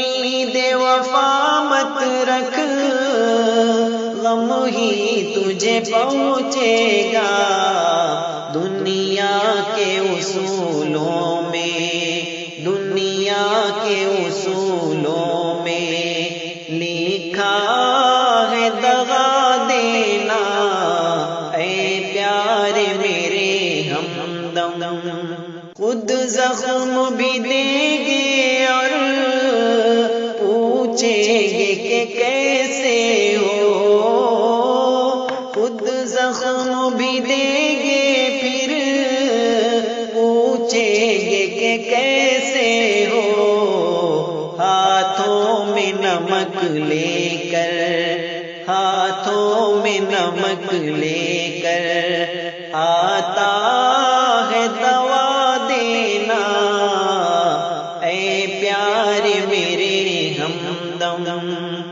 امید وفا مت رکھ، غم ہی تجھے پہنچے گا، دنیا کے اصولوں میں، دنیا کے اصولوں میں لکھا ہے دغا دینا، اے پیارے میرے ہمدم، خود زخم بھی دیں گے اور پوچھیں گے کہ کیسے ہو، خود زخم بھی دیں گے پھر پوچھیں گے کہ کیسے ہو، ہاتھوں میں نمک لے کر، ہاتھوں میں نمک لے کر آتا ہے دوا دینا، اے پیارے میرے ہمدم۔